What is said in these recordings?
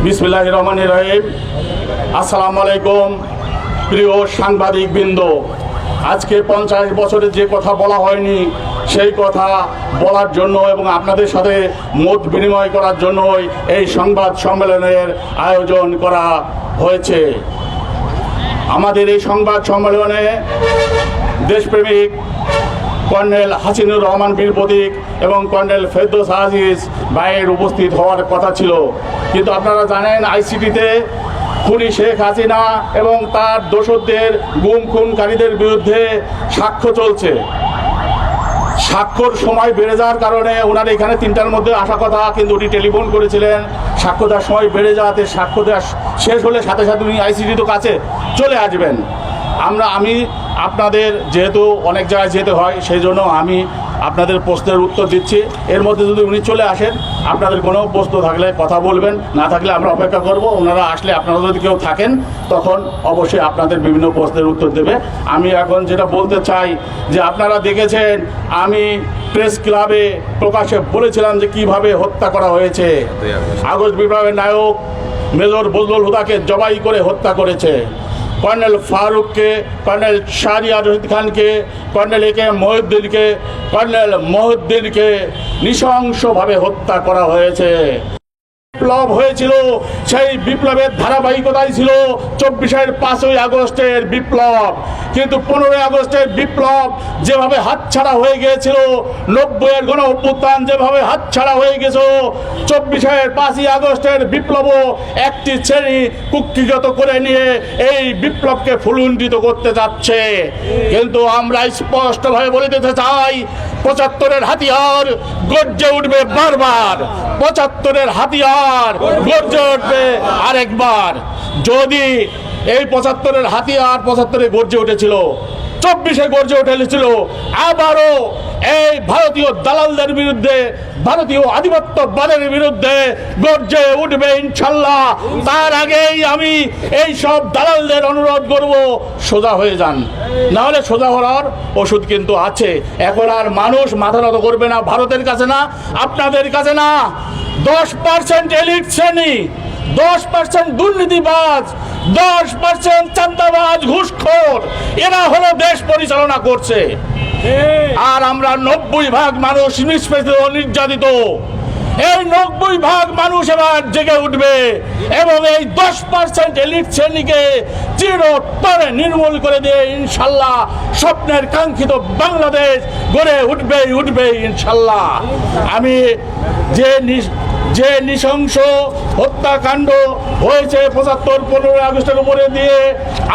বিসমিল্লাহির রহমানির রহিম। আসসালামু আলাইকুম প্রিয় সাংবাদিক বৃন্দ। আজকে 50 বছরে যে কথা বলা হয়নি সেই কথা বলার জন্য এবং আপনাদের সাথে মত বিনিময় করার জন্যই এই সংবাদ সম্মেলনের আয়োজন করা হয়েছে। আমাদের এই সংবাদ সম্মেলনে দেশপ্রেমিক কর্নেল হাসিনুর রহমান বীর প্রতীক এবং কর্নেল ফেরদৌস আজিজ ভাইয়ের উপস্থিত হওয়ার কথা ছিল, কিন্তু আপনারা জানেন আইসিটিতে খুনি শেখ হাসিনা এবং তার দোসরদের গুম খুনকারীদের বিরুদ্ধে সাক্ষ্য চলছে। সাক্ষ্যর সময় বেড়ে যাওয়ার কারণে ওনার এখানে 3টার মধ্যে আসা কথা, কিন্তু উনি টেলিফোন করেছিলেন সাক্ষ্য দেওয়ার সময় বেড়ে যাওয়াতে সাক্ষ্য দেওয়া শেষ হলে সাথে সাথে উনি আইসিটি তো কাছে চলে আসবেন। আমি আপনাদের যেহেতু অনেক জায়গায় যেতে হয় সেই জন্য আমি আপনাদের প্রশ্নের উত্তর দিচ্ছি। এর মধ্যে যদি উনি চলে আসেন আপনাদের কোনো প্রশ্ন থাকলে কথা বলবেন, না থাকলে আমরা অপেক্ষা করব। ওনারা আসলে আপনারা যদি কেউ থাকেন তখন অবশ্যই আপনাদের বিভিন্ন প্রশ্নের উত্তর দেবে। আমি এখন যেটা বলতে চাই যে আপনারা দেখেছেন আমি প্রেস ক্লাবে প্রকাশে বলেছিলাম যে কিভাবে হত্যা করা হয়েছে। আগস্ট বিপ্লবের নায়ক মেজর বজলুল হুদাকে জবাই করে হত্যা করেছে। কর্নেল ফারুককে, কর্নেল শাহরিয়ার রশিদ খানকে, কর্নেল একে মহিউদ্দিনকে নৃশংসভাবে হত্যা করা হয়েছে। বিপ্লব হয়েছিল, সেই বিপ্লবের ধারাবাহিকতাই ছিল 24-এর 5ই আগস্টের বিপ্লব। কিন্তু 15ই আগস্টের বিপ্লব যেভাবে হাতছাড়া হয়ে গিয়েছিল, 90-এর গণ অভ্যুত্থান যেভাবে হাতছাড়া হয়ে গেছে, 24-এর 5ই আগস্টের বিপ্লবও একটি শ্রেণী কুক্ষিগত করে নিয়ে এই বিপ্লবকে ফুলুণ্ঠিত করতে যাচ্ছে। কিন্তু আমরা স্পষ্টভাবে বলে দিতে চাই 75-এর হাতিয়ার গর্জে উঠবে বারবার, 75-এর হাতিয়ার গর্জে উঠবে আরেকবার। যদি এই 75-এর হাতিয়ার 75-এ গর্জে উঠেছিল, 24-এ গর্জে উঠেছিল, আবারও এই ভারতীয় দালালদের বিরুদ্ধে, ভারতীয় আধিপত্যবাদের বিরুদ্ধে গর্জে উঠবে ইনশাল্লাহ। তার আগেই আমি এই সব দালালদের অনুরোধ করব সোজা হয়ে যান, নাহলে সোজা হওয়ার ওষুধ কিন্তু আছে। এখন আর মানুষ মাথা নত করবে না, ভারতের কাছে না, আপনাদের কাছে না। 10% এলিট শ্রেণী, 10% দুর্নীতিবাজ, 10% চাঁদাবাজ, ঘুষখোর, এরা হলো দেশ পরিচালনা করছে। আর আমরা 90% মানুষ নিষ্পেষিত, নির্যাতিত। এই 90% মানুষ এবার জেগে উঠবে এবং এই 10% এলিট শ্রেণীকে চিরতরে নির্মূল করে দিয়ে ইনশাল্লাহ স্বপ্নের কাঙ্ক্ষিত বাংলাদেশ গড়ে উঠবে ইনশাল্লাহ। আমি যে নৃশংস হত্যাকাণ্ড হয়েছে 75-15 আগস্টের উপরে দিয়ে,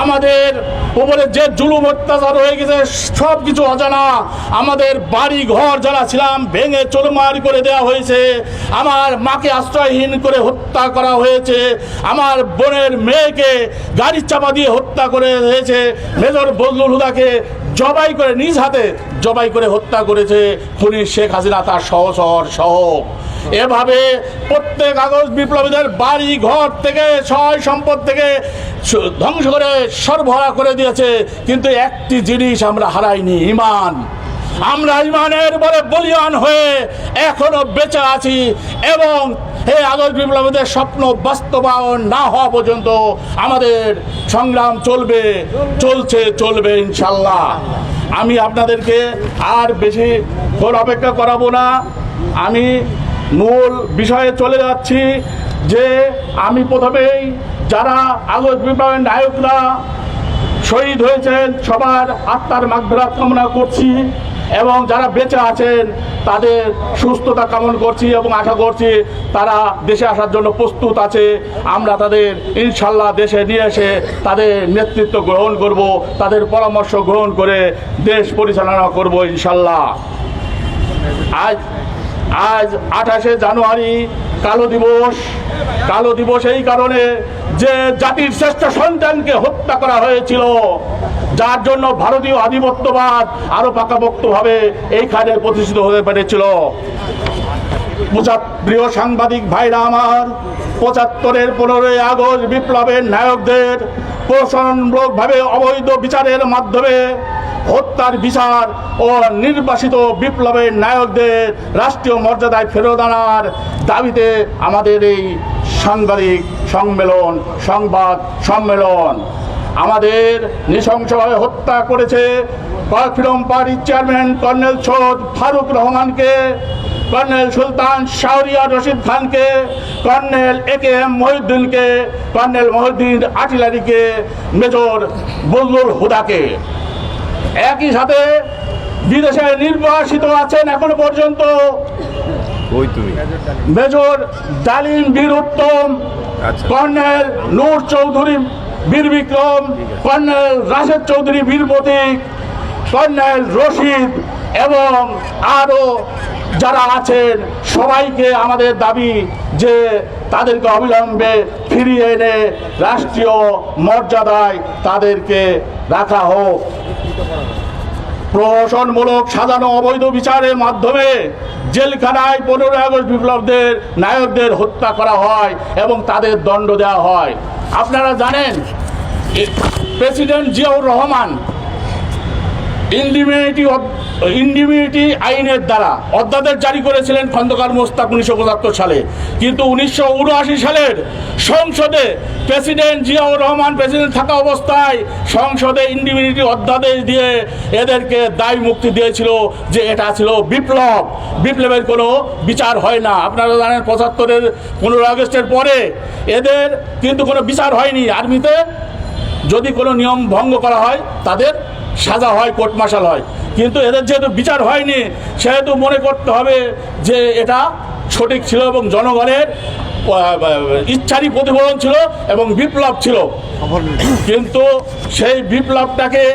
আমাদের উপরে যে জুলুম অত্যাচার হয়ে গেছে সব কিছু অজানা। আমাদের বাড়ি ঘর যারা ছিলাম ভেঙে চুরমার করে দেওয়া হয়েছে, আমার মাকে আশ্রয়হীন করে হত্যা করা হয়েছে, আমার বোনের মেয়েকে গাড়ি চাপা দিয়ে হত্যা করে হয়েছে, মেজর বজলুল হুদাকে জবাই করে নিজ হাতে জবাই করে হত্যা করেছে খুনি শেখ হাসিনা তার সহ। এভাবে প্রত্যেক আগস্ট বিপ্লবীদের বাড়ি ঘর থেকে সয় সম্পদ থেকে ধ্বংস করে সরবরাহ করে দিয়েছে, কিন্তু একটি জিনিস আমরা হারাইনি, ঈমান। আমরা ঈমানের বলে বলিয়ান হয়ে এখনো বেঁচে আছি এবং এই আগস্ট বিপ্লবীদের স্বপ্ন বাস্তবায়ন না হওয়া পর্যন্ত আমাদের সংগ্রাম চলবে ইনশাল্লাহ। আমি আপনাদেরকে আর বেশি অপেক্ষা করাবো না, আমি মূল বিষয়ে চলে যাচ্ছি। যে আমি প্রথমেই যারা আগস্ট বিপ্লবের নায়করা শহীদ হয়েছেন সবার আত্মার মাগফিরাত কামনা করছি এবং যারা বেঁচে আছেন তাদের সুস্থতা কামনা করছি এবং আশা করছি তারা দেশে আসার জন্য প্রস্তুত আছে। আমরা তাদের ইনশাল্লাহ দেশে নিয়ে এসে তাদের নেতৃত্ব গ্রহণ করব, তাদের পরামর্শ গ্রহণ করে দেশ পরিচালনা করব ইনশাল্লাহ। আজ 28শে জানুয়ারি কালো দিবস এই কারণে যে জাতির শ্রেষ্ঠ সন্তানকে হত্যা করা হয়েছিল, যার জন্য ভারতীয় আধিপত্যবাদ আরো পাকাপোক্তভাবে এইখানে প্রতিষ্ঠিত হতে পেরেছিল। প্রিয় সাংবাদিক ভাইরা আমার, 75-এর 15ই আগস্ট বিপ্লবের নায়কদের প্রশাসনমূলকভাবে অবৈধ বিচারের মাধ্যমে হত্যার বিচার ও নির্বাসিত বিপ্লবের নায়কদের রাষ্ট্রীয় মর্যাদায় ফেরত আনার দাবিতে আমাদের এই সাংবাদিক সম্মেলন, সংবাদ সম্মেলন। আমাদের নৃশংসভাবে হত্যা করেছে ফ্রিডম পার্টির চেয়ারম্যান কর্নেল সৈয়দ ফারুক রহমানকে, কর্নেল সুলতান শাহরিয়ার রশিদ খানকে, কর্নেল AKM মহিউদ্দিনকে, কর্নেল মহিউদ্দিন আর্টিলারিকে, মেজর বজলুল হুদাকে। একই সাথে বিদেশে নির্বাসিত আছেন এখনো পর্যন্ত মেজর ডালিম বীর উত্তম, কর্নেল নূর চৌধুরী বীর বিক্রম, কর্নেল রাশেদ চৌধুরী বীর প্রতীক, কর্নেল রশিদ এবং আরও যারা আছেন সবাইকে আমাদের দাবি যে তাদেরকে অবিলম্বে ফিরিয়ে এনে রাষ্ট্রীয় মর্যাদায় তাদেরকে রাখা হোক। প্রহসনমূলক সাজানো অবৈধ বিচারের মাধ্যমে জেলখানায় 15 আগস্ট বিপ্লবদের নায়কদের হত্যা করা হয় এবং তাদের দণ্ড দেওয়া হয়। আপনারা জানেন প্রেসিডেন্ট জিয়াউর রহমান ইন্ডিমিউনিটি আইনের দ্বারা অধ্যাদেশ জারি করেছিলেন খন্দকার মোস্তাক 1975 সালে, কিন্তু 1979 সালের সংসদে প্রেসিডেন্ট জিয়াউর রহমান প্রেসিডেন্ট থাকা অবস্থায় সংসদে ইন্ডিমিউনিটি অধ্যাদেশ দিয়ে এদেরকে দায় মুক্তি দিয়েছিল যে এটা ছিল বিপ্লব, বিপ্লবের কোনো বিচার হয় না। আপনারা জানেন 75-এর 15 আগস্টের পরে এদের কিন্তু কোনো বিচার হয়নি। আর্মিতে যদি কোনো নিয়ম ভঙ্গ করা হয় তাদের সাজা হয়, কোর্ট মার্শাল হয়, কিন্তু এদের যেহেতু বিচার হয়নি সেহেতু মনে করতে হবে যে এটা সঠিক ছিল এবং জনগণের ইচ্ছারই প্রতিফলন ছিল এবং বিপ্লব ছিল। কিন্তু সেই বিপ্লবটাকে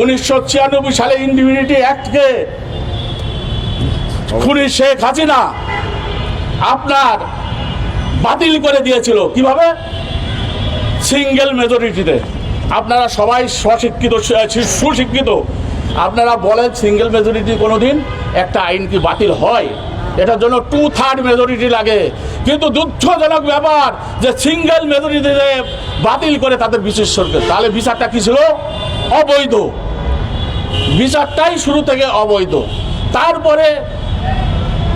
1996 সালে ইন্ডিমিউনিটি অ্যাক্টকে খুনি শেখ হাসিনা আপনার বাতিল করে দিয়েছিল। কিভাবে? সিঙ্গেল মেজরিটিতে। আপনারা সবাই সুশিক্ষিত, আপনারা বলেন সিঙ্গেল মেজরিটি কোনো দিন একটা আইন কি বাতিল হয়? এটার জন্য 2/3 মেজরিটি লাগে। কিন্তু দুঃখজনক ব্যাপার যে সিঙ্গেল মেজরিটিতে বাতিল করে তাদের বিশেষ সরকার, তাহলে বিচারটা কি ছিল? অবৈধ। বিচারটাই শুরু থেকে অবৈধ। তারপরে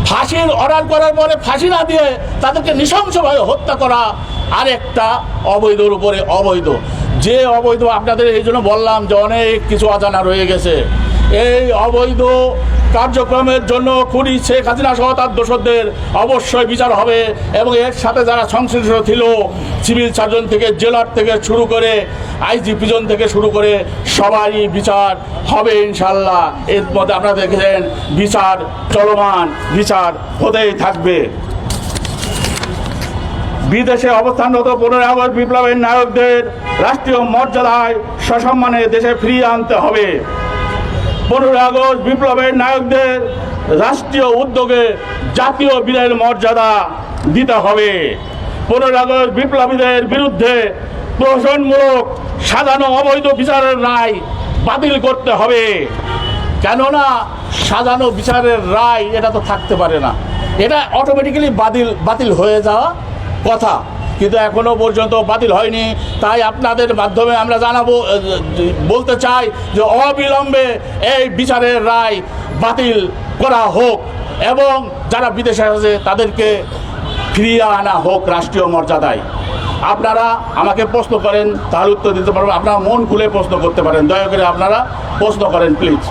ফাঁসির অর্ডার করার পরে ফাঁসি না দিয়ে তাদেরকে নৃশংসভাবে হত্যা করা আরেকটা অবৈধর উপরে অবৈধ। যে অবৈধ আপনাদের এই জন্য বললাম যে অনেক কিছু অজানা রয়ে গেছে। এই অবৈধ কার্যক্রমের জন্য খুনি শেখ হাসিনা সহ তার দোষরদের অবশ্যই বিচার হবে এবং এর সাথে যারা সংশ্লিষ্ট ছিল সিভিল সার্জন থেকে জেলার থেকে শুরু করে আইজি প্রিজন থেকে শুরু করে সবারই বিচার হবে ইনশাল্লাহ। এর মধ্যে আপনারা দেখেছেন বিচার চলমান, বিচার হতেই থাকবে। বিদেশে অবস্থানরত 15 আগস্ট বিপ্লবের নায়কদের রাষ্ট্রীয় মর্যাদায় সসম্মানে দেশে ফিরিয়ে আনতে হবে। 15 আগস্ট বিপ্লবের নায়কদের রাষ্ট্রীয় উদ্যোগে জাতীয় বীরের মর্যাদা দিতে হবে। 15 আগস্ট বিপ্লবীদের বিরুদ্ধে প্রহসনমূলক সাজানো অবৈধ বিচারের রায় বাতিল করতে হবে। কেননা সাজানো বিচারের রায় এটা তো থাকতে পারে না, এটা অটোমেটিক্যালি বাতিল হয়ে যাওয়া কথা, কিন্তু এখনো পর্যন্ত বাতিল হয়নি। তাই আপনাদের মাধ্যমে আমরা বলতে চাই যে অবিলম্বে এই বিচারের রায় বাতিল করা হোক এবং যারা বিদেশে আছে তাদেরকে ফিরিয়ে আনা হোক রাষ্ট্রীয় মর্যাদায়। আপনারা আমাকে প্রশ্ন করেন, তাহলে উত্তর দিতে পারবেন। আপনারা মন খুলে প্রশ্ন করতে পারেন, দয়া করে আপনারা প্রশ্ন করেন প্লিজ।